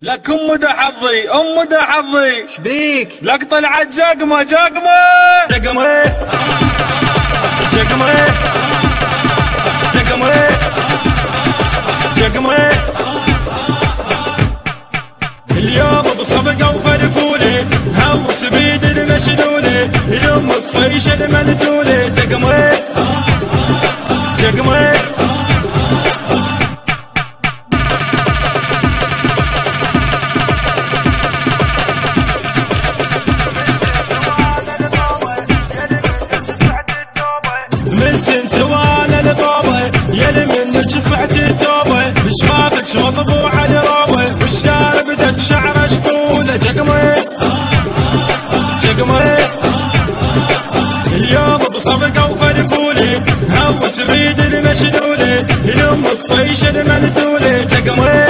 لك ام حظي ام حظي شبيك؟ لك طلعت جقمه جقمه جقمه جقمه جقمه جقمه اليوم بصفقه وفرفوله هوس بيد المشلوله يمك فيش المندوله جقمه جقمه صعد التوبه بشفافك شطبوا على روبه والشارب بدت شعره شطوله جقمه جقمه اليوم بصفقه وفرفوله هوس بيد المشلوله يلمك فيش المندوله جقمه